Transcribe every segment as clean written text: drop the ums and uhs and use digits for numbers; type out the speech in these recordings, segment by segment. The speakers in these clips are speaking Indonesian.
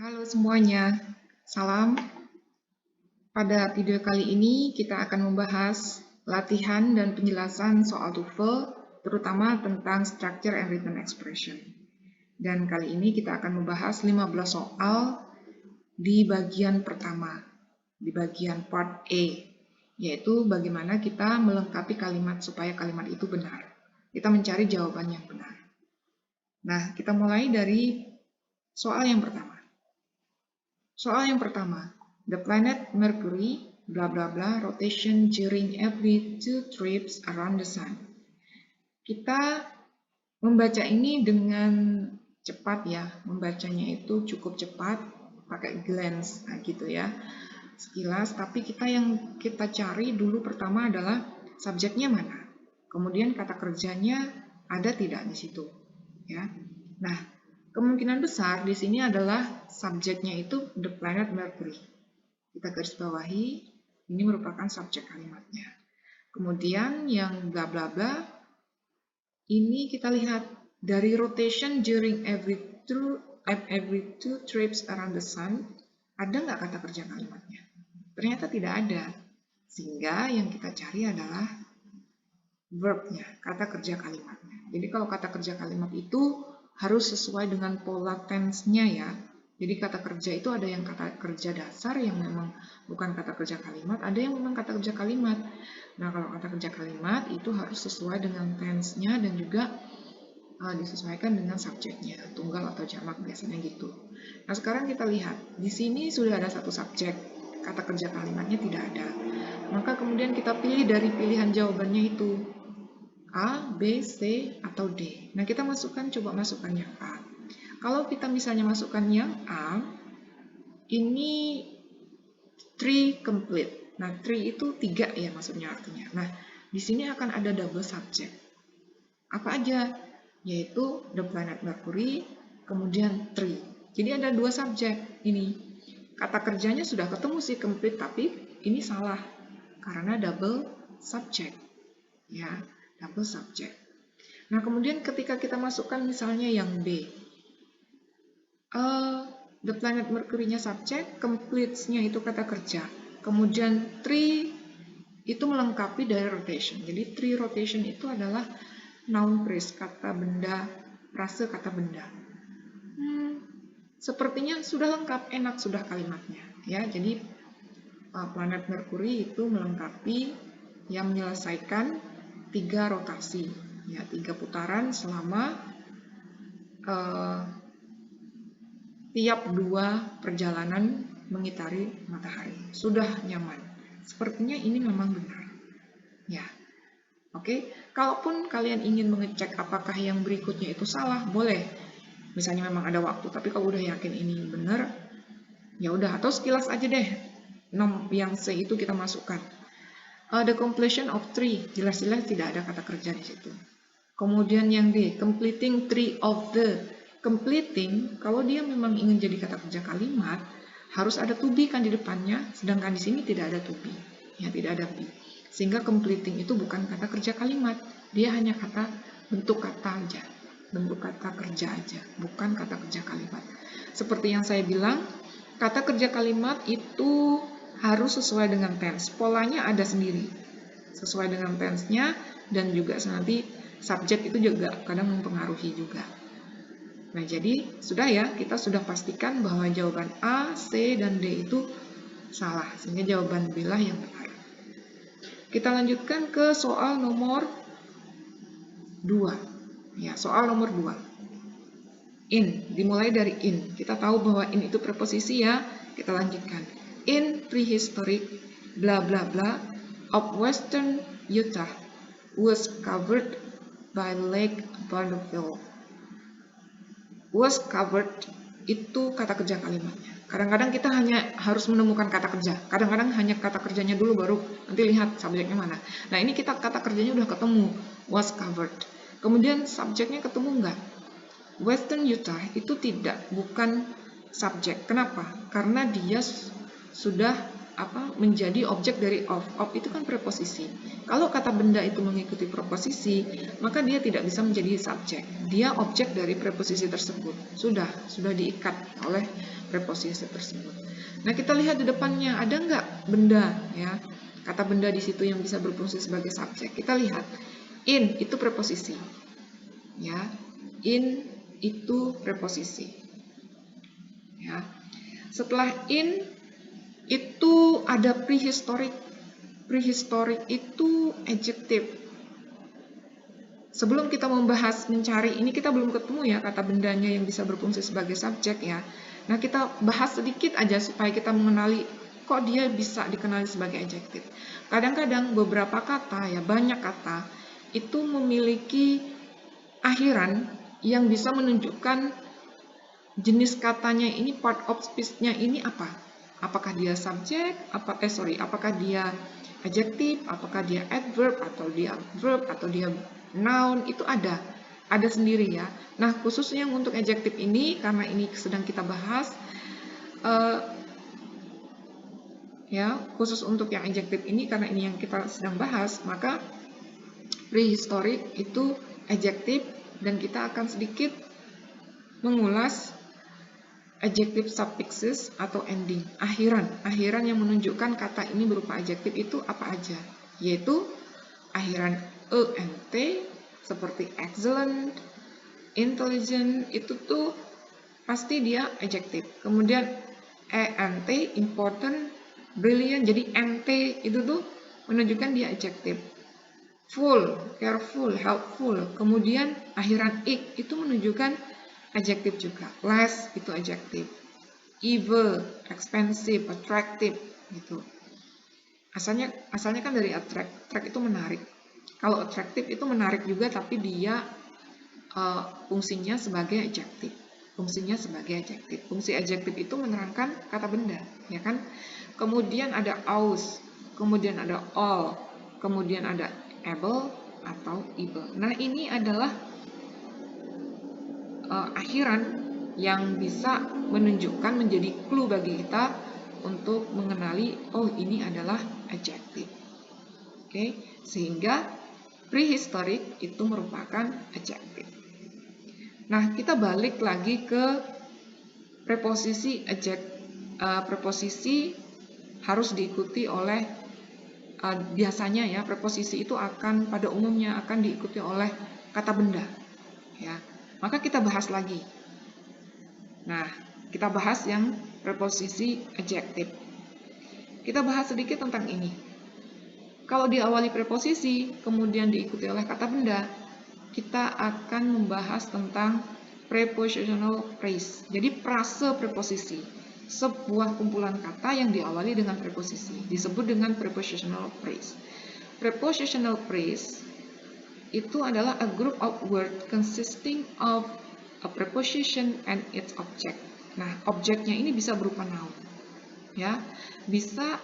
Halo semuanya, salam. Pada video kali ini kita akan membahas latihan dan penjelasan soal TOEFL, terutama tentang Structure and Written Expression. Dan kali ini kita akan membahas 15 soal di bagian pertama, di bagian part A, yaitu bagaimana kita melengkapi kalimat supaya kalimat itu benar. Kita mencari jawaban yang benar. Nah, kita mulai dari soal yang pertama. Soal yang pertama, the planet Mercury, bla bla bla, rotation during every 2 trips around the sun. Kita membaca ini dengan cepat ya, membacanya itu cukup cepat, pakai glance, nah gitu ya, sekilas. Tapi yang kita cari dulu pertama adalah subjeknya mana, kemudian kata kerjanya ada tidak di situ, ya. Nah, kemungkinan besar di sini adalah subjeknya itu the planet Mercury. Kita garis bawahi, ini merupakan subjek kalimatnya. Kemudian yang bla bla bla, ini kita lihat dari rotation during every two trips around the sun, ada nggak kata kerja kalimatnya? Ternyata tidak ada. Sehingga yang kita cari adalah verbnya, kata kerja kalimatnya. Jadi kalau kata kerja kalimat itu harus sesuai dengan pola tense-nya ya. Jadi kata kerja itu ada yang kata kerja dasar yang memang bukan kata kerja kalimat, ada yang memang kata kerja kalimat. Nah, kalau kata kerja kalimat itu harus sesuai dengan tense-nya dan juga disesuaikan dengan subjeknya, tunggal atau jamak biasanya gitu. Nah, sekarang kita lihat, di sini sudah ada satu subjek, kata kerja kalimatnya tidak ada. Maka kemudian kita pilih dari pilihan jawabannya itu. A, B, C, atau D. Nah, kita coba masukkan yang A. Kalau kita misalnya masukkan yang A, ini tree complete. Nah, tree itu 3 ya maksudnya artinya. Nah, di sini akan ada double subject. Apa aja? Yaitu the planet Mercury, kemudian tree. Jadi ada 2 subjek ini. Kata kerjanya sudah ketemu sih complete, tapi ini salah karena double subject. Ya. Double subject. Nah, kemudian ketika kita masukkan misalnya yang B, the planet Mercury-nya subject, complete-nya itu kata kerja. Kemudian tree itu melengkapi dari rotation. Jadi tree rotation itu adalah noun phrase, kata benda, frase kata benda. Sepertinya sudah lengkap, enak sudah kalimatnya. Ya, jadi planet Mercury itu melengkapi yang menyelesaikan 3 rotasi, ya 3 putaran selama tiap 2 perjalanan mengitari matahari. Sudah nyaman. Sepertinya ini memang benar. Ya, oke. Kalaupun kalian ingin mengecek apakah yang berikutnya itu salah, boleh. Misalnya memang ada waktu, tapi kalau udah yakin ini benar, ya udah. Atau sekilas aja deh. Yang C itu kita masukkan. The completion of tree, jelas-jelas tidak ada kata kerja di situ. Kemudian yang D, completing tree of the. Completing, kalau dia memang ingin jadi kata kerja kalimat, harus ada to be kan di depannya, sedangkan di sini tidak ada to be, ya tidak ada be. Sehingga completing itu bukan kata kerja kalimat, dia hanya bentuk kata aja, bentuk kata kerja aja, bukan kata kerja kalimat. Seperti yang saya bilang, kata kerja kalimat itu harus sesuai dengan tense. Polanya ada sendiri. Sesuai dengan tense-nya dan juga nanti subjek itu juga kadang mempengaruhi juga. Nah, jadi sudah ya, kita sudah pastikan bahwa jawaban A, C, dan D itu salah. Sehingga jawaban B lah yang benar. Kita lanjutkan ke soal nomor 2. Ya, soal nomor 2. In, dimulai dari in. Kita tahu bahwa in itu preposisi ya. Kita lanjutkan. In prehistoric bla bla bla of western Utah was covered by Lake Bonneville. Was covered itu kata kerja kalimatnya. Kadang-kadang kita hanya harus menemukan kata kerja. Kadang-kadang hanya kata kerjanya dulu baru nanti lihat subjeknya mana. Nah, ini kita kata kerjanya udah ketemu, was covered. Kemudian subjeknya ketemu enggak? Western Utah itu bukan subjek. Kenapa? Karena dia sudah menjadi objek dari of. Of itu kan preposisi. Kalau kata benda itu mengikuti preposisi, maka dia tidak bisa menjadi subjek. Dia objek dari preposisi tersebut. Sudah diikat oleh preposisi tersebut. Nah, kita lihat di depannya ada nggak benda, ya, kata benda di situ yang bisa berfungsi sebagai subjek. Kita lihat, in itu preposisi, ya, in itu preposisi, ya. Setelah in itu ada prehistoric. Prehistoric itu adjective. Sebelum kita membahas mencari ini, kita belum ketemu ya kata bendanya yang bisa berfungsi sebagai subjek, ya. Nah, kita bahas sedikit aja supaya kita mengenali kok dia bisa dikenali sebagai adjektif. Kadang-kadang beberapa kata, ya banyak kata, itu memiliki akhiran yang bisa menunjukkan jenis katanya ini, part of speech-nya ini apa. Apakah dia subjek, apakah dia adjektif, apakah dia adverb, atau dia verb, atau dia noun, itu ada sendiri, ya. Nah, khususnya untuk adjektif ini, karena ini sedang kita bahas, ya, khusus untuk yang adjektif ini, karena ini yang kita sedang bahas, maka prehistoric itu adjektif, dan kita akan sedikit mengulas adjective suffixes atau ending, akhiran yang menunjukkan kata ini berupa adjektif itu apa aja, yaitu akhiran e and t seperti excellent, intelligent, itu tuh pasti dia adjektif. Kemudian e and t, important, brilliant, jadi nt itu tuh menunjukkan dia adjektif. Full, careful, helpful, kemudian akhiran ik itu menunjukkan adjektif juga. Less itu adjektif. Evil, expensive, attractive gitu. Asalnya kan dari attract itu menarik. Kalau attractive itu menarik juga, tapi dia fungsinya sebagai adjektif. Fungsi adjektif itu menerangkan kata benda, ya kan? Kemudian ada aus, kemudian ada all, kemudian ada able atau able. Nah, ini adalah akhiran yang bisa menunjukkan, menjadi clue bagi kita untuk mengenali, oh ini adalah adjektif. Oke, sehingga prehistoric itu merupakan adjektif. Nah, kita balik lagi ke preposisi preposisi harus diikuti oleh biasanya, ya, preposisi itu akan pada umumnya akan diikuti oleh kata benda, ya. Maka kita bahas lagi. Nah, kita bahas yang preposisi adjektif. Kita bahas sedikit tentang ini. Kalau diawali preposisi, kemudian diikuti oleh kata benda, kita akan membahas tentang prepositional phrase. Jadi frase preposisi, sebuah kumpulan kata yang diawali dengan preposisi, disebut dengan prepositional phrase. Prepositional phrase itu adalah a group of words consisting of a preposition and its object. Nah, objeknya ini bisa berupa noun, ya. Bisa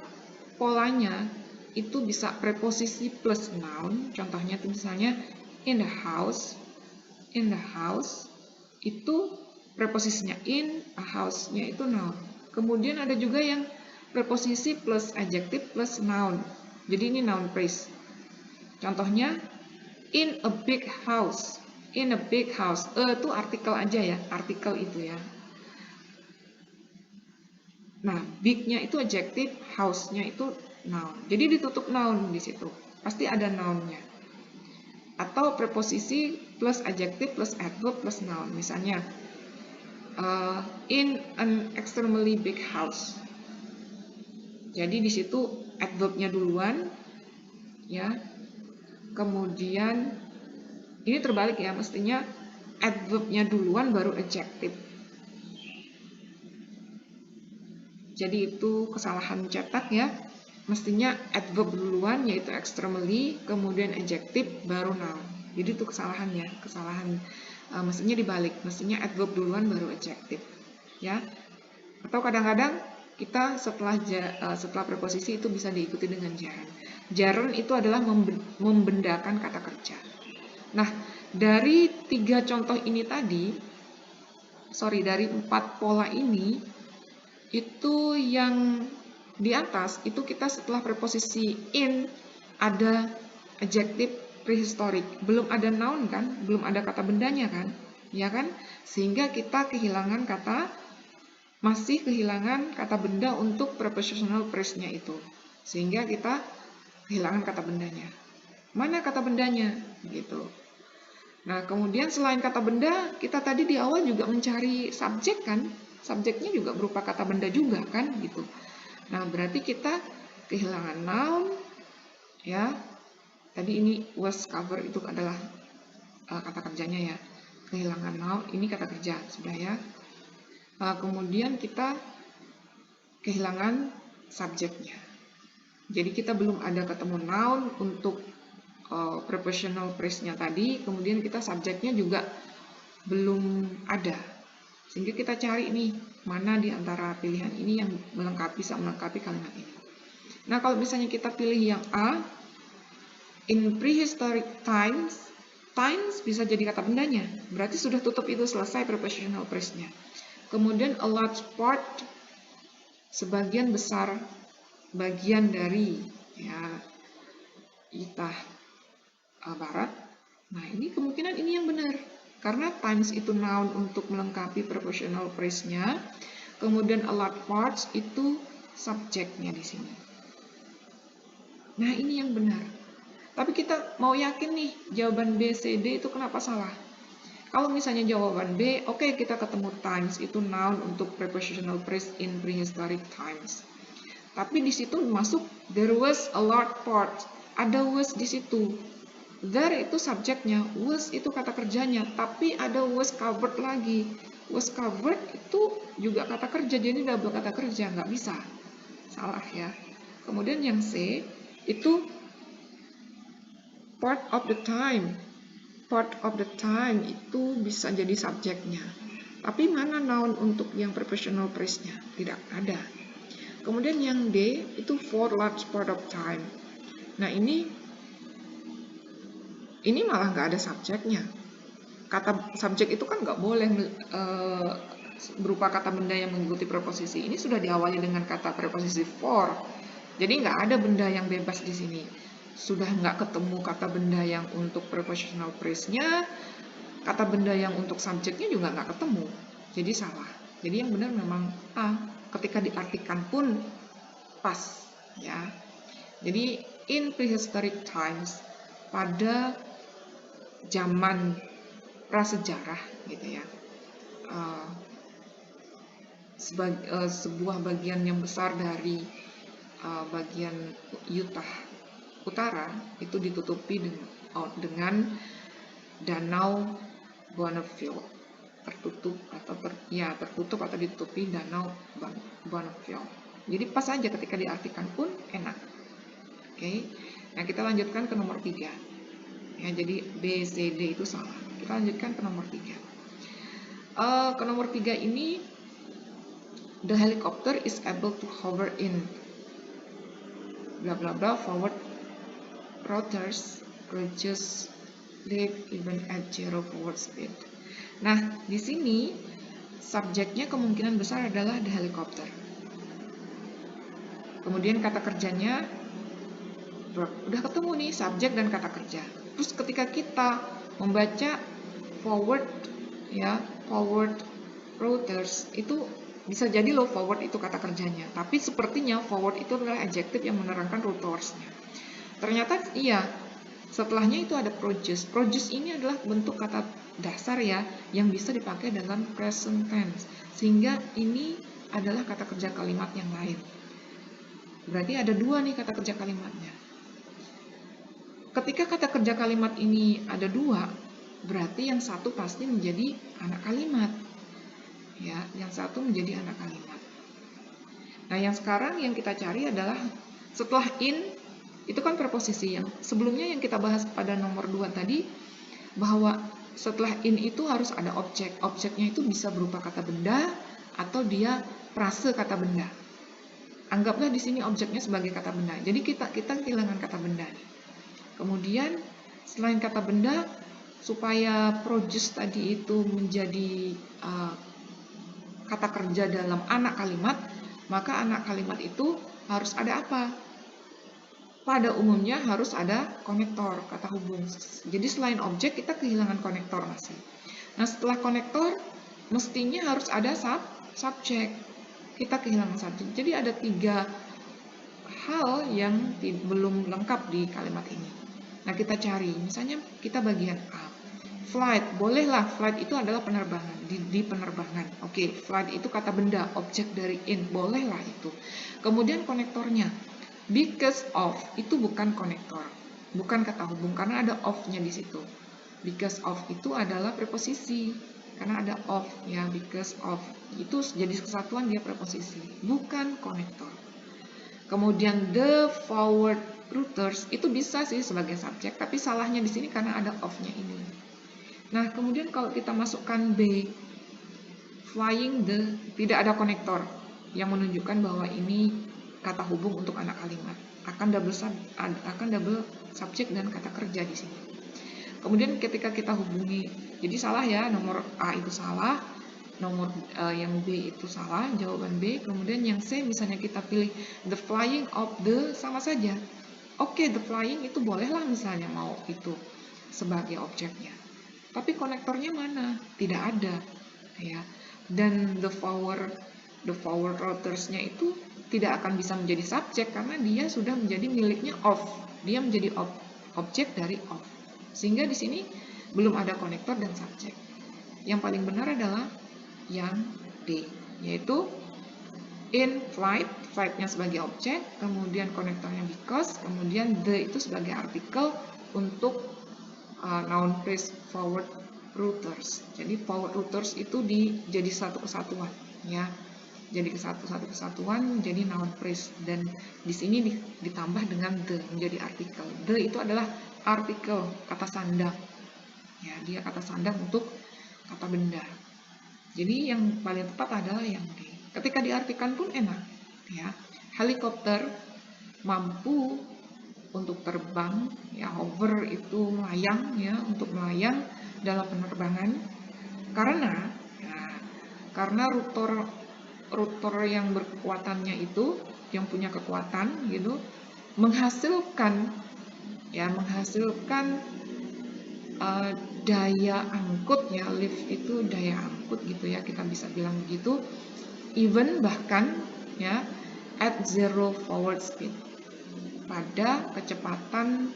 polanya itu bisa preposisi plus noun. Contohnya itu misalnya in the house. In the house itu preposisinya in, a house-nya itu noun. Kemudian ada juga yang preposisi plus adjective plus noun. Jadi ini noun phrase. Contohnya in a big house. In a big house. Itu artikel aja, ya. Artikel itu, ya. Nah, big-nya itu adjective, house-nya itu noun. Jadi ditutup noun di situ. Pasti ada noun-nya. Atau preposisi plus adjective plus adverb plus noun. Misalnya, in an extremely big house. Jadi di situ adverb-nya duluan, ya. Kemudian ini terbalik, ya, mestinya adverb-nya duluan baru adjective. Jadi itu kesalahan cetak, ya. Mestinya adverb duluan, yaitu extremely, kemudian adjective baru noun. Jadi itu kesalahannya, mestinya dibalik, mestinya adverb duluan baru adjective, ya. Atau kadang-kadang kita setelah preposisi itu bisa diikuti dengan gerund. Gerund itu adalah membendakan kata kerja. Nah, dari 3 contoh ini tadi, dari 4 pola ini, itu yang di atas, itu kita setelah preposisi in, ada adjective prehistoric. Belum ada noun kan, belum ada kata bendanya kan, ya kan? Sehingga kita kehilangan kata masih kehilangan kata benda untuk prepositional phrase-nya itu. Sehingga kita kehilangan kata bendanya. Mana kata bendanya? Gitu. Nah, kemudian selain kata benda, kita tadi di awal juga mencari subjek kan? Subjeknya juga berupa kata benda juga kan? Gitu. Nah, berarti kita kehilangan noun, ya. Tadi ini was cover itu adalah kata kerjanya ya. Kehilangan noun, ini kata kerja, sudah ya. Kemudian kita kehilangan subjeknya. Jadi kita belum ada ketemu noun untuk prepositional phrase-nya tadi, kemudian kita subjeknya juga belum ada. Sehingga kita cari nih, mana di antara pilihan ini yang bisa melengkapi kalimat ini. Nah, kalau misalnya kita pilih yang A, in prehistoric times, times bisa jadi kata bendanya. Berarti sudah tutup itu, selesai prepositional phrase-nya. Kemudian a large part, sebagian besar, bagian dari, ya, itah barat. Nah, ini kemungkinan ini yang benar. Karena times itu noun untuk melengkapi prepositional phrase-nya. Kemudian a large parts itu subjeknya di sini. Nah, ini yang benar. Tapi kita mau yakin nih, jawaban B, C, D itu kenapa salah? Kalau misalnya jawaban B, oke, kita ketemu times itu noun untuk prepositional phrase in prehistoric times. Tapi di situ masuk there was a large part. Ada was di situ. There itu subjeknya, was itu kata kerjanya, tapi ada was covered lagi. Was covered itu juga kata kerja, jadi double kata kerja, nggak bisa. Salah ya. Kemudian yang C, itu part of the time. Part of the time itu bisa jadi subjeknya. Tapi mana noun untuk yang prepositional phrase-nya? Tidak ada. Kemudian yang D, itu for large part of time. Nah, ini malah nggak ada subjeknya. Kata subjek itu kan nggak boleh berupa kata benda yang mengikuti preposisi. Ini sudah diawali dengan kata preposisi for. Jadi nggak ada benda yang bebas di sini. Sudah nggak ketemu kata benda yang untuk prepositional phrase-nya, kata benda yang untuk subjeknya juga nggak ketemu. Jadi salah. Jadi yang benar memang A. Ketika diartikan pun pas. Ya. Jadi in prehistoric times, pada zaman prasejarah gitu ya, sebuah bagian yang besar dari bagian Utah Utara itu ditutupi dengan Danau Bonneville, tertutup atau ditutupi Danau Bonneville. Jadi pas aja ketika diartikan pun enak. Oke. Nah, kita lanjutkan ke nomor 3. Ya, jadi B, C, D itu salah. Kita lanjutkan ke nomor 3. Ke nomor 3 ini, the helicopter is able to hover in bla bla bla forward rotors reduce lift even at zero forward speed. Nah, di sini subjeknya kemungkinan besar adalah the helicopter. Kemudian kata kerjanya udah ketemu nih, subjek dan kata kerja. Terus ketika kita membaca forward rotors itu bisa jadi loh forward itu kata kerjanya, tapi sepertinya forward itu adalah adjektif yang menerangkan rotors-nya. Ternyata iya, setelahnya itu ada produce. Produce ini adalah bentuk kata dasar ya, yang bisa dipakai dalam present tense, sehingga ini adalah kata kerja kalimat yang lain. Berarti ada 2 nih kata kerja kalimatnya. Ketika kata kerja kalimat ini ada 2, berarti yang satu pasti menjadi anak kalimat. Ya, yang satu menjadi anak kalimat. Nah, yang sekarang yang kita cari adalah setelah in, itu kan preposisi yang sebelumnya yang kita bahas pada nomor 2 tadi, bahwa setelah in itu harus ada objek. Objeknya itu bisa berupa kata benda atau dia frase kata benda. Anggaplah di sini objeknya sebagai kata benda. Jadi kita kehilangan kata benda. Kemudian selain kata benda, supaya produce tadi itu menjadi kata kerja dalam anak kalimat, maka anak kalimat itu harus ada apa? Pada umumnya harus ada konektor, kata hubung. Jadi selain objek kita kehilangan konektor masih. Nah, setelah konektor mestinya harus ada subjek. Kita kehilangan subjek. Jadi ada 3 hal yang belum lengkap di kalimat ini. Nah, kita cari. Misalnya kita bagian A. Flight, bolehlah flight itu adalah penerbangan, di penerbangan. Oke, flight itu kata benda, objek dari in, bolehlah itu. Kemudian konektornya. Because of itu bukan konektor, bukan kata hubung karena ada of-nya di situ. Because of itu adalah preposisi karena ada of ya, because of itu jadi kesatuan, dia preposisi, bukan konektor. Kemudian the forward routers itu bisa sih sebagai subjek, tapi salahnya di sini karena ada of-nya ini. Nah, kemudian kalau kita masukkan B, flying the, tidak ada konektor yang menunjukkan bahwa ini kata hubung untuk anak kalimat. Akan double subjek dan kata kerja di sini. Kemudian ketika kita hubungi, jadi salah ya, nomor A itu salah, nomor yang B itu salah, jawaban B. Kemudian yang C misalnya kita pilih the flying of the, sama saja. Oke, the flying itu bolehlah misalnya mau itu sebagai objeknya. Tapi konektornya mana? Tidak ada, ya. Dan the forward routersnya itu tidak akan bisa menjadi subjek karena dia sudah menjadi miliknya of. Dia menjadi objek dari of. Sehingga di sini belum ada konektor dan subjek. Yang paling benar adalah yang D, yaitu in flight, flight-nya sebagai objek, kemudian konektornya because, kemudian the itu sebagai artikel untuk noun phrase forward routers. Jadi forward routers itu jadi satu kesatuan, ya. Jadi satu kesatuan jadi noun phrase, dan di sini ditambah dengan the menjadi artikel. The itu adalah artikel, kata sandang. Ya, dia kata sandang untuk kata benda. Jadi yang paling tepat adalah yang D. Ketika diartikan pun enak, ya. Helikopter mampu untuk terbang, ya, hover itu melayang, ya, untuk melayang dalam penerbangan karena rotor yang berkekuatannya itu, yang punya kekuatan gitu, menghasilkan daya angkut, ya, lift itu daya angkut gitu ya, kita bisa bilang begitu, even bahkan ya at zero forward speed, pada kecepatan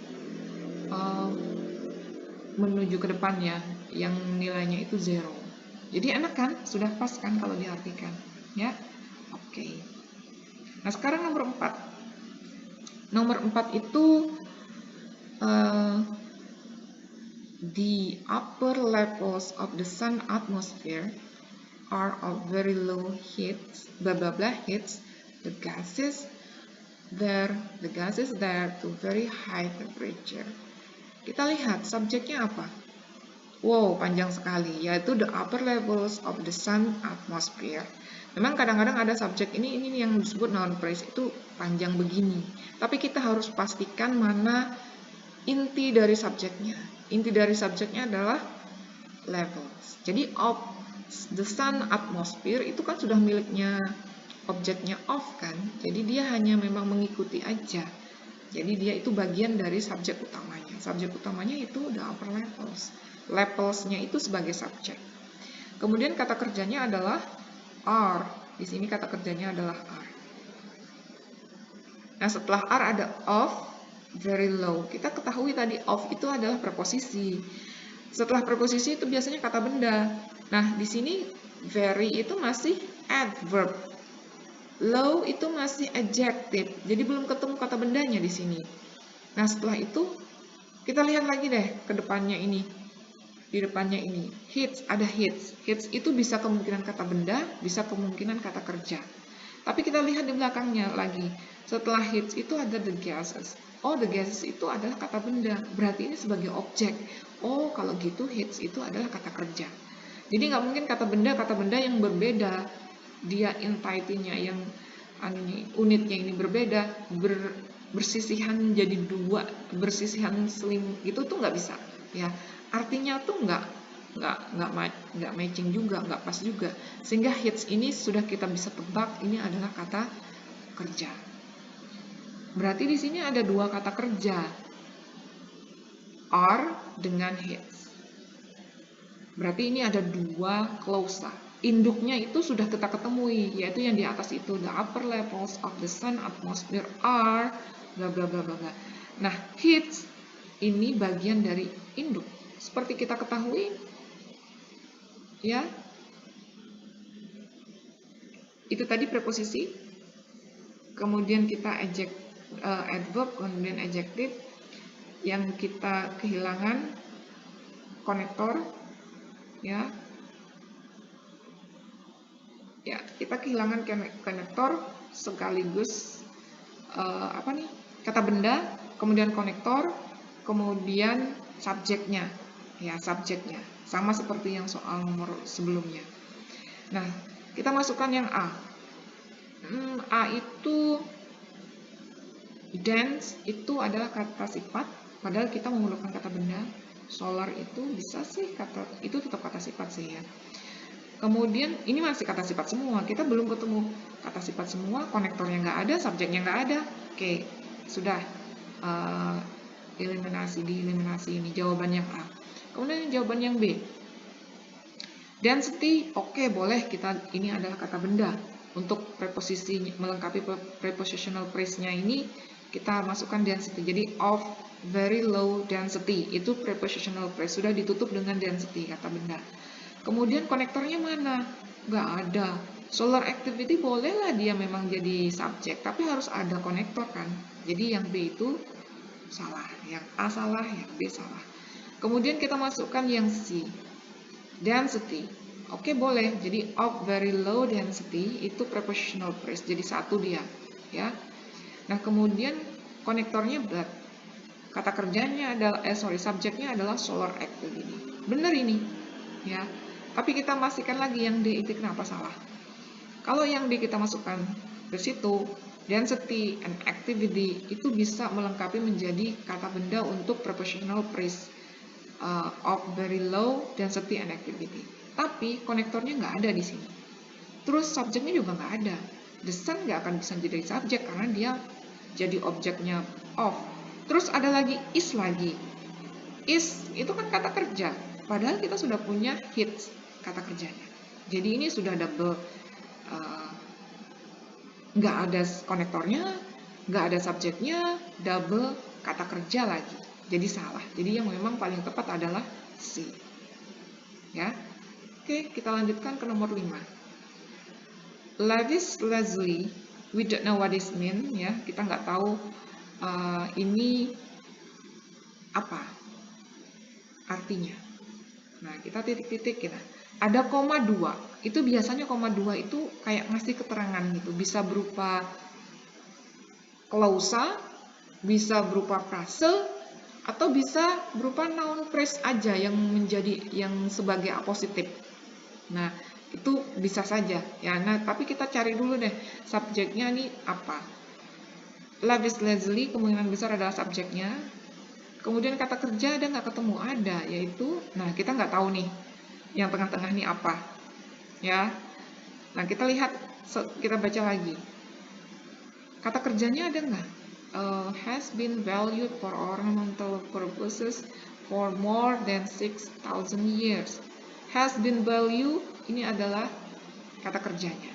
menuju ke depannya yang nilainya itu zero. Jadi enak kan, sudah pas kan kalau diartikan, ya. Oke. Nah, sekarang nomor 4. Nomor 4 itu the upper levels of the sun atmosphere are of very low heat, blah blah blah heats, the gases there to very high temperature. Kita lihat subjeknya apa? Wow, panjang sekali, yaitu the upper levels of the sun atmosphere. Memang kadang-kadang ada subjek ini yang disebut noun phrase itu panjang begini. Tapi kita harus pastikan mana inti dari subjeknya. Inti dari subjeknya adalah levels. Jadi of the sun atmosphere itu kan sudah miliknya objeknya of kan. Jadi dia hanya memang mengikuti aja. Jadi dia itu bagian dari subjek utamanya. Subjek utamanya itu the upper levels. Levels-nya itu sebagai subjek. Kemudian kata kerjanya adalah are. Di sini kata kerjanya adalah are. Nah, setelah are ada of, very low. Kita ketahui tadi of itu adalah preposisi. Setelah preposisi itu biasanya kata benda. Nah, di sini very itu masih adverb. Low itu masih adjective. Jadi belum ketemu kata bendanya di sini. Nah, setelah itu kita lihat lagi deh ke depannya ini. Di depannya ini, hits, ada hits. Hits itu bisa kemungkinan kata benda, bisa kemungkinan kata kerja. Tapi kita lihat di belakangnya lagi. Setelah hits itu ada the gases. Oh, the gases itu adalah kata benda. Berarti ini sebagai objek. Oh, kalau gitu hits itu adalah kata kerja. Jadi nggak mungkin kata benda yang berbeda. Dia entity-nya yang unitnya ini berbeda, bersisihan jadi dua, bersisihan slim gitu tuh nggak bisa, ya. Artinya tuh nggak matching juga, nggak pas juga. Sehingga hits ini sudah kita bisa tebak ini adalah kata kerja. Berarti di sini ada 2 kata kerja, are dengan hits. Berarti ini ada dua clause. Induknya itu sudah kita ketemui, yaitu yang di atas itu, the upper levels of the sun atmosphere are bla bla bla bla bla. Nah, heat ini bagian dari induk. Seperti kita ketahui, ya, itu tadi preposisi, kemudian kita adverb, kemudian adjective, yang kita kehilangan konektor, ya, kita kehilangan konektor sekaligus kata benda, kemudian konektor, kemudian subjeknya, ya, subjeknya sama seperti yang soal nomor sebelumnya. Nah, kita masukkan yang A. A itu dense, itu adalah kata sifat, padahal kita memerlukan kata benda. Solar itu bisa sih itu tetap kata sifat sih, ya. Kemudian ini masih kata sifat semua, kita belum ketemu kata sifat semua, konektornya nggak ada, subjeknya nggak ada. Oke, sudah dieliminasi ini jawaban yang A. Kemudian jawaban yang B. Density, oke, boleh, ini adalah kata benda. Untuk preposisi melengkapi prepositional phrase-nya ini kita masukkan density. Jadi of very low density itu prepositional phrase, sudah ditutup dengan density, kata benda. Kemudian konektornya mana? Nggak ada. Solar activity bolehlah dia memang jadi subjek, tapi harus ada konektor kan. Jadi yang B itu salah, yang A salah, yang B salah. Kemudian kita masukkan yang C. Density. Oke, boleh. Jadi of very low density itu prepositional phrase, jadi satu dia, ya. Nah, kemudian konektornya but. Kata kerjanya adalah subjeknya adalah solar activity. Benar ini, ya. Tapi kita pastikan lagi yang D itu kenapa salah. Kalau yang D kita masukkan ke situ, density and activity itu bisa melengkapi menjadi kata benda untuk prepositional phrase of very low density and activity. Tapi konektornya nggak ada di sini. Terus subjeknya juga nggak ada. The sun nggak akan bisa jadi subjek karena dia jadi objeknya of. Terus ada lagi is lagi. Is itu kan kata kerja. Padahal kita sudah punya heat kata kerjanya. Jadi ini sudah double, nggak ada konektornya, nggak ada subjeknya, double kata kerja lagi. Jadi salah. Jadi yang memang paling tepat adalah C. Ya. Oke, kita lanjutkan ke nomor 5. Lavish lazily, we don't know what this mean, ya. Kita nggak tahu ini apa artinya. Nah, kita titik-titik kita. Ada koma 2. Itu biasanya koma 2 itu kayak ngasih keterangan gitu. Bisa berupa klausa, bisa berupa frase, atau bisa berupa noun phrase aja yang sebagai apositif. Nah, itu bisa saja ya. Nah, tapi kita cari dulu deh subjeknya nih apa. Lavish lazily kemungkinan besar adalah subjeknya. Kemudian kata kerja ada nggak ketemu? Ada, yaitu, nah kita nggak tahu nih yang tengah-tengah nih apa, ya. Nah, kita lihat, kita baca lagi. Kata kerjanya ada nggak? Has been valued for ornamental purposes for more than 6,000 years. Has been valued, ini adalah kata kerjanya.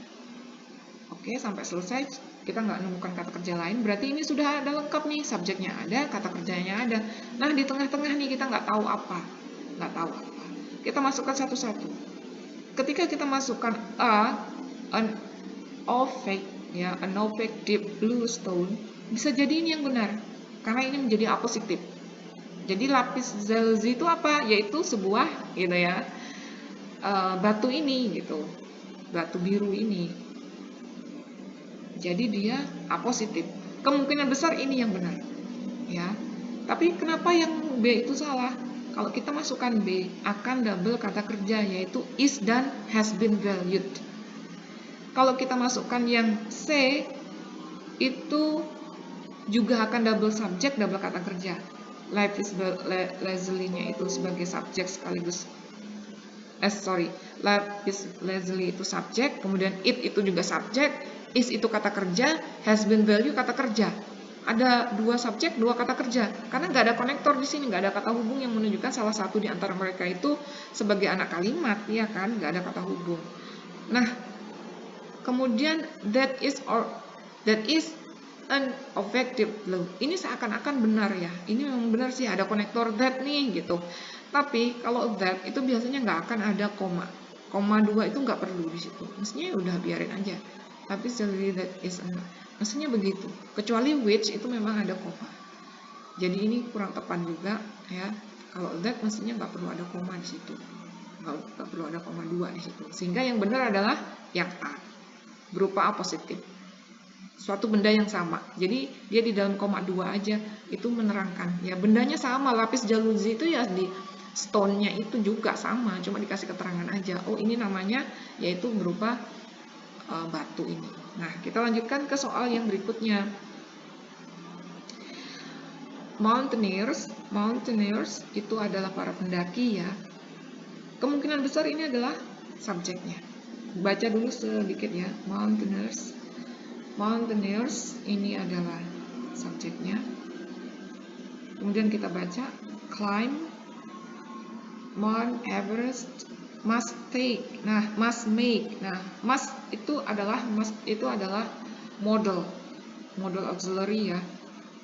Oke, sampai selesai. Kita nggak menemukan kata kerja lain, berarti ini sudah ada lengkap nih, subjeknya ada, kata kerjanya ada. Nah, di tengah-tengah nih kita nggak tahu apa. Kita masukkan satu-satu. Ketika kita masukkan an opaque, ya, an opaque deep blue stone, bisa jadi ini yang benar, karena ini menjadi apositif. Jadi lapis lazuli itu apa? Yaitu sebuah, gitu ya, batu ini, gitu, batu biru ini. Jadi dia apositif. Kemungkinan besar ini yang benar, ya. Tapi kenapa yang B itu salah? Kalau kita masukkan B, akan double kata kerja, yaitu is dan has been valued. Kalau kita masukkan yang C, itu juga akan double subject, double kata kerja. Lavish lazily-nya itu sebagai subjek sekaligus. Lavish lazily itu subjek, kemudian it itu juga subjek, is itu kata kerja, has been valued kata kerja. ada dua subjek, dua kata kerja, karena nggak ada konektor di sini, nggak ada kata hubung yang menunjukkan salah satu di antara mereka itu sebagai anak kalimat, ya kan, nggak ada kata hubung. Nah, kemudian that is an objective loop. Ini seakan-akan benar ya, ini memang benar sih ada konektor that nih gitu. Tapi kalau that itu biasanya nggak akan ada koma. Koma 2 itu nggak perlu di situ. Mestinya ya udah biarin aja. Tapi selalu that is an, mestinya begitu. Kecuali which itu memang ada koma. Jadi ini kurang tepat juga ya. Kalau that mestinya nggak perlu ada koma di situ. Nggak perlu ada koma 2 di situ. Sehingga yang benar adalah yang A, berupa A positif. Suatu benda yang sama. Jadi dia di dalam koma 2 aja itu menerangkan. Ya bendanya sama, lapis jalousie itu ya di stone-nya itu juga sama, cuma dikasih keterangan aja. Oh, ini namanya yaitu berupa batu ini. Nah, kita lanjutkan ke soal yang berikutnya. Mountaineers itu adalah para pendaki ya. Kemungkinan besar ini adalah subjeknya. Baca dulu sedikit ya. Mountaineers ini adalah subjeknya. Kemudian kita baca climb Mount Everest must take. Nah, must make. Nah, must itu adalah model auxiliary ya.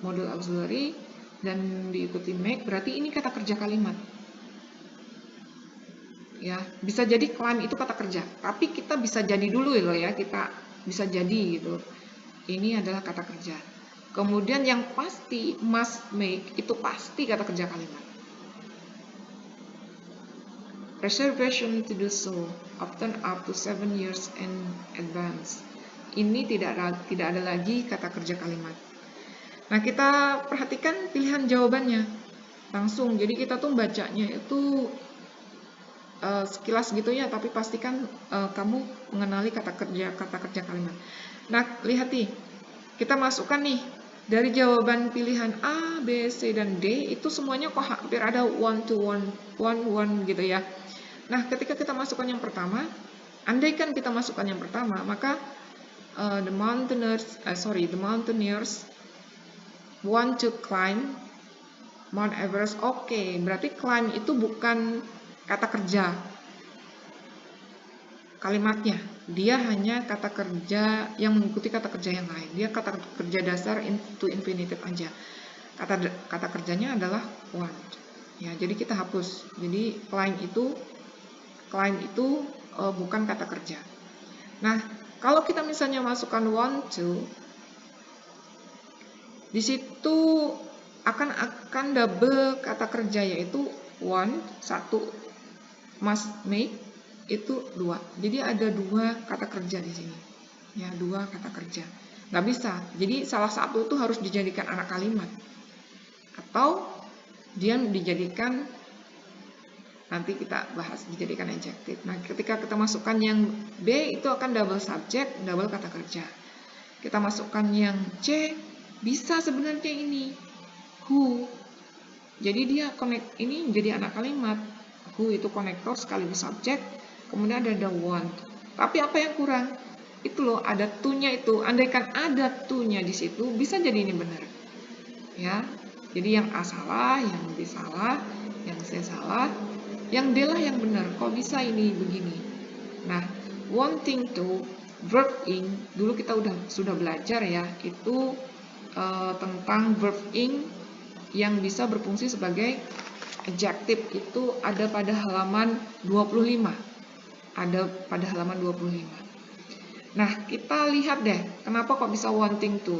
Model auxiliary dan diikuti make, berarti ini kata kerja kalimat. Ya, bisa jadi climb itu kata kerja, tapi kita bisa jadi dulu loh ya, kita bisa jadi gitu. Ini adalah kata kerja. Kemudian yang pasti must make itu pasti kata kerja kalimat. Reservation to do so, often up to 7 years in advance. Ini tidak ada lagi kata kerja kalimat. Nah, kita perhatikan pilihan jawabannya langsung. Jadi kita tuh bacanya itu sekilas gitu ya, tapi pastikan kamu mengenali kata kerja kalimat. Nah, lihat nih, kita masukkan nih dari jawaban pilihan A, B, C, dan D itu semuanya kok hampir ada one to one gitu ya. Nah, ketika kita masukkan yang pertama, andaikan kita masukkan yang pertama, maka the mountaineers want to climb Mount Everest. Oke, berarti climb itu bukan kata kerja kalimatnya. Dia hanya kata kerja yang mengikuti kata kerja yang lain. Dia kata kerja dasar to infinitive aja. Kata kerjanya adalah want. Ya, jadi kita hapus. Jadi climb itu bukan kata kerja. Nah, kalau kita misalnya masukkan want to, di situ akan double kata kerja, yaitu want 1, must make itu 2. Jadi ada 2 kata kerja di sini. Ya, 2 kata kerja. Nggak bisa. Jadi salah satu itu harus dijadikan anak kalimat. Atau dia dijadikan, nanti kita bahas, dijadikan adjektif. Nah, ketika kita masukkan yang B itu akan double subject, double kata kerja. Kita masukkan yang C, bisa sebenarnya ini who. Jadi dia connect, ini menjadi anak kalimat. Who itu konektor sekaligus subjek, kemudian ada the want. Tapi apa yang kurang? Itu loh, ada to-nya itu. Andaikan ada to-nya di situ, bisa jadi ini benar. Ya. Jadi yang A salah, yang B salah, yang C salah, yang D lah yang benar. Kok bisa ini begini? Nah, wanting to, verb ing, dulu kita sudah belajar ya, itu tentang verb ing yang bisa berfungsi sebagai adjektif, itu ada pada halaman 25. Ada pada halaman 25. Nah, kita lihat deh, kenapa kok bisa wanting to.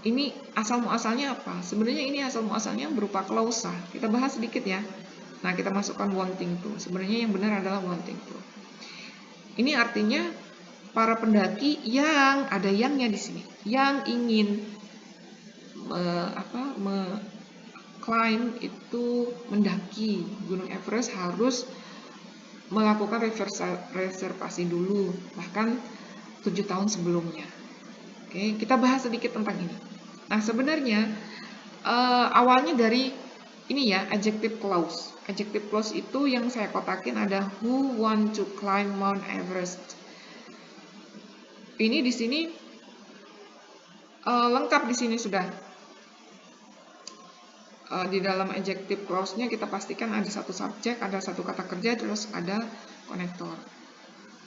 Ini asal-muasalnya apa? Sebenarnya ini asal-muasalnya berupa klausa. Kita bahas sedikit ya. Nah, kita masukkan wanting to. Sebenarnya yang benar adalah wanting to. Ini artinya para pendaki yang ada yangnya di sini, yang ingin climb itu mendaki Gunung Everest harus melakukan reservasi dulu, bahkan 7 tahun sebelumnya. Oke, kita bahas sedikit tentang ini. Nah, sebenarnya awalnya dari ini ya, adjective clause. Adjective clause itu yang saya kotakin ada who want to climb Mount Everest. Ini di sini Lengkap di sini sudah. Di dalam adjective clause-nya kita pastikan ada satu subjek, ada satu kata kerja, terus ada konektor.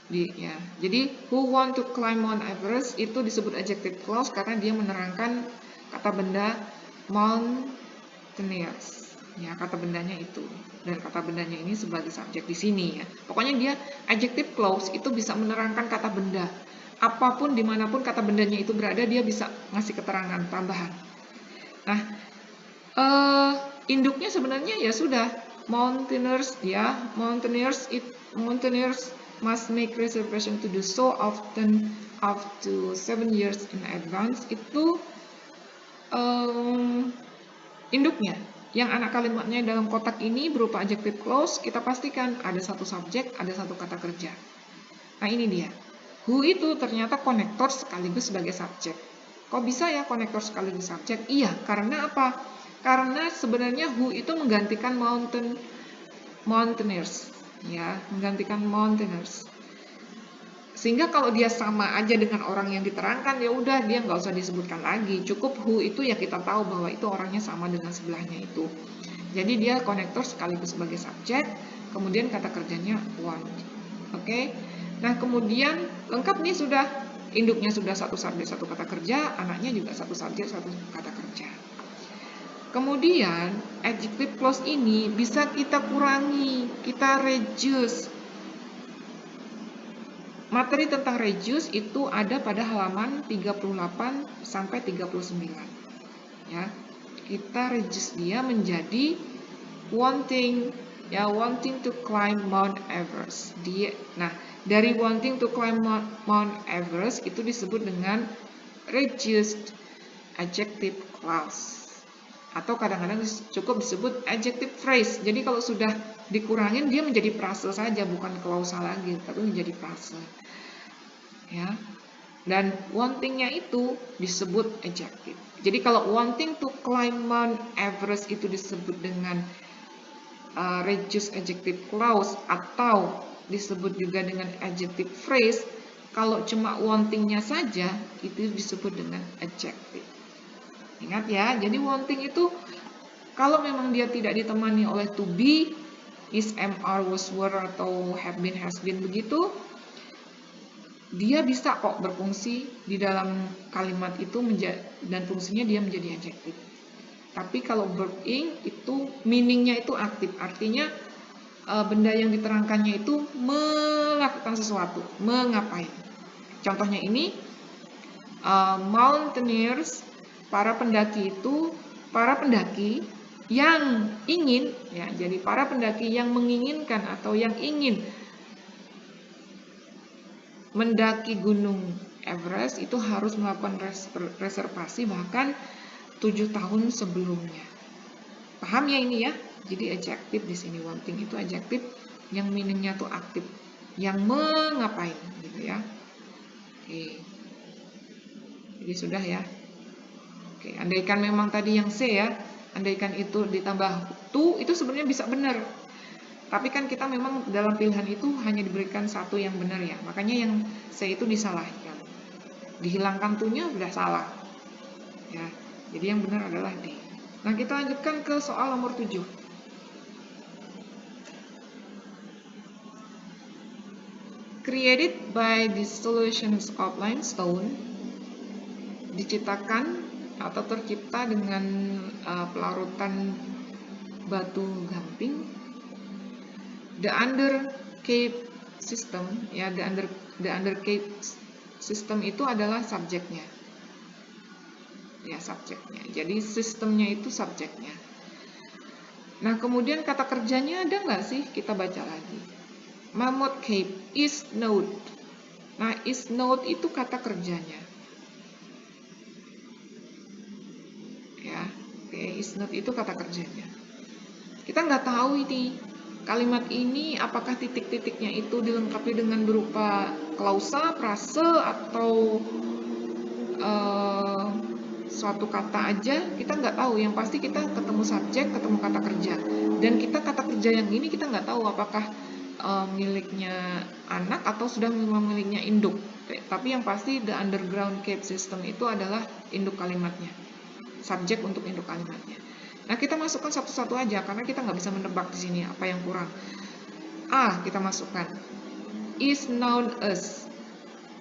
Jadi who want to climb Mount Everest itu disebut adjective clause karena dia menerangkan kata benda mountaineers. Ya, kata bendanya itu. Dan kata bendanya ini sebagai subjek di sini ya. Pokoknya dia adjective clause itu bisa menerangkan kata benda. Apapun dimanapun kata bendanya itu berada, dia bisa ngasih keterangan tambahan. Nah, induknya sebenarnya ya sudah mountaineers ya, mountaineers must make reservation to do so often up to 7 years in advance. Itu induknya. Yang anak kalimatnya dalam kotak ini berupa adjective clause, kita pastikan ada satu subjek, ada satu kata kerja. Nah, ini dia. Who itu ternyata konektor sekaligus sebagai subjek. Kok bisa ya konektor sekaligus subjek? Iya, karena apa? Karena sebenarnya who itu menggantikan mountaineers, ya, menggantikan mountaineers. Sehingga kalau dia sama aja dengan orang yang diterangkan, ya udah dia nggak usah disebutkan lagi. Cukup who itu ya kita tahu bahwa itu orangnya sama dengan sebelahnya itu. Jadi dia konektor sekaligus sebagai subjek, kemudian kata kerjanya want. Oke. Nah, kemudian lengkap nih sudah. Induknya sudah satu subjek, satu kata kerja, anaknya juga satu subjek, satu kata kerja. Kemudian, adjective clause ini bisa kita kurangi, kita reduce. Materi tentang reduce itu ada pada halaman 38 sampai 39. Ya. Kita reduce dia menjadi wanting, ya, wanting to climb Mount Everest. Nah, dari wanting to climb Mount Everest itu disebut dengan reduced adjective clause. Atau kadang-kadang cukup disebut adjective phrase. Jadi kalau sudah dikurangin dia menjadi frase saja, bukan klausa lagi, tapi menjadi frase. Ya. Dan wanting-nya itu disebut adjective. Jadi kalau wanting to climb Mount Everest itu disebut dengan reduced adjective clause atau disebut juga dengan adjective phrase, kalau cuma wanting-nya saja itu disebut dengan adjective. Ingat ya, jadi wanting itu kalau memang dia tidak ditemani oleh to be, is, am, are, was, were, atau have been, has been begitu, dia bisa kok berfungsi di dalam kalimat itu dan fungsinya dia menjadi adjective. Tapi kalau verb ing itu meaning-nya itu aktif, artinya benda yang diterangkannya itu melakukan sesuatu, mengapain. Contohnya ini, mountaineers, para pendaki yang ingin, ya, jadi para pendaki yang menginginkan atau yang ingin mendaki Gunung Everest itu harus melakukan reservasi bahkan 7 tahun sebelumnya. Paham ya ini ya? Jadi adjektif di sini, wanting itu adjektif yang meaningnya tuh aktif, yang mengapain gitu ya. Oke. Jadi sudah ya. Oke, andaikan memang tadi yang C ya, andaikan itu ditambah to, itu sebenarnya bisa benar. Tapi kan kita memang dalam pilihan itu hanya diberikan satu yang benar ya. Makanya yang C itu disalahkan. Dihilangkan to-nya sudah salah. Ya. Jadi yang benar adalah D. Nah, kita lanjutkan ke soal nomor 7. Created by the solutions of limestone, diciptakan atau tercipta dengan pelarutan batu gamping. The under Cape system, ya, the under Cape system itu adalah subjeknya. Ya, subjeknya. Jadi sistemnya itu subjeknya. Nah, kemudian kata kerjanya ada nggak sih? Kita baca lagi. Mammoth Cape is snowed. Nah, is snowed itu kata kerjanya. Ya, oke, is snowed itu kata kerjanya. Kita nggak tahu ini kalimat ini apakah titik-titiknya itu dilengkapi dengan berupa klausa, frase, atau suatu kata aja. Kita nggak tahu. Yang pasti kita ketemu subjek, ketemu kata kerja. Dan kita kata kerja yang ini kita nggak tahu apakah miliknya anak atau sudah memang miliknya induk. Tapi yang pasti the underground cave system itu adalah induk kalimatnya, subjek untuk induk kalimatnya. Nah, kita masukkan satu-satu aja karena kita nggak bisa menebak di sini apa yang kurang. A kita masukkan is known as.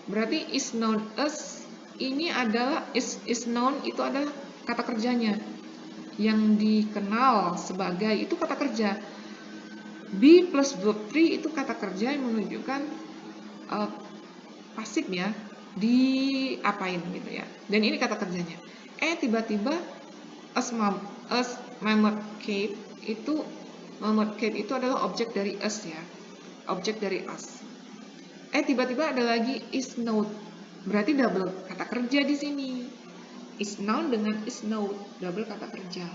Berarti is known as ini adalah is known itu adalah kata kerjanya. Yang dikenal sebagai itu kata kerja. Be plus verb 3 itu kata kerja yang menunjukkan pasif ya, diapain gitu ya. Dan ini kata kerjanya. Tiba-tiba as mammoth cave itu adalah objek dari us ya. Objek dari us. Tiba-tiba ada lagi is known. Berarti double kata kerja di sini. Is known dengan is known, double kata kerja.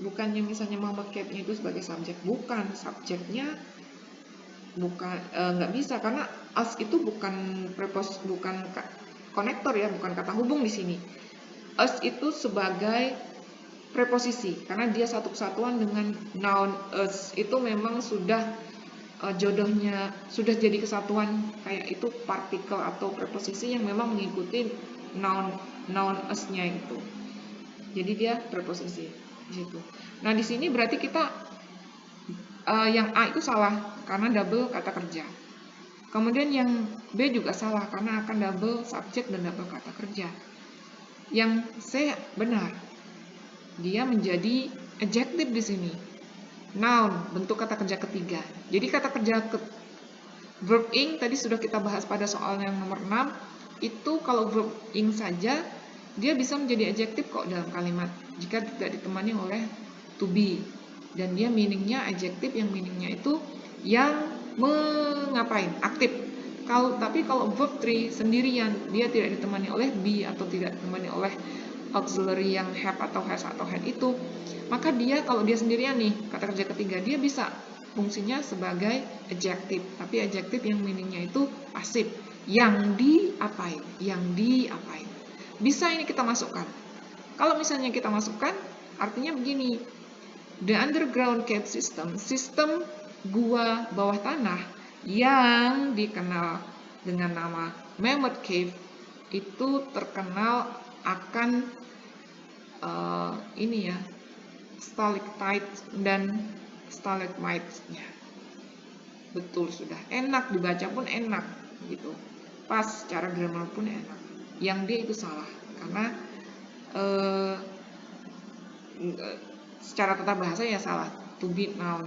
Bukannya misalnya mammoth cave itu sebagai subjek, bukan, subjeknya bukan, nggak bisa karena as itu bukan konektor ya, bukan kata hubung di sini. As itu sebagai preposisi karena dia satu kesatuan dengan noun us, itu memang sudah jodohnya, sudah jadi kesatuan kayak itu partikel atau preposisi yang memang mengikuti noun us-nya itu. Jadi dia preposisi di situ. Nah, di sini berarti kita yang A itu salah karena double kata kerja. Kemudian yang B juga salah karena akan double subjek dan double kata kerja. Yang C benar. Dia menjadi adjective di sini. Noun, bentuk kata kerja ketiga. Jadi kata kerja verb ing tadi sudah kita bahas pada soal yang nomor 6. Itu kalau verb ing saja dia bisa menjadi adjective kok dalam kalimat jika tidak ditemani oleh to be. Dan dia meaningnya adjective yang meaningnya itu yang mengapain, aktif. Tapi kalau verb 3 sendirian, dia tidak ditemani oleh be atau tidak ditemani oleh auxiliary yang have atau has atau had itu, maka dia kalau dia sendirian nih, kata kerja ketiga, dia bisa fungsinya sebagai adjective, tapi adjective yang meaningnya itu pasif, yang diapain. Bisa ini kita masukkan. Kalau misalnya kita masukkan, artinya begini, the underground cave system, sistem gua bawah tanah yang dikenal dengan nama Mammoth Cave itu terkenal akan ini ya, stalactite dan stalagmite-nya. Betul, sudah enak dibaca pun enak gitu, pas secara grammar pun enak. Yang dia itu salah karena secara tata bahasa ya salah, to be noun.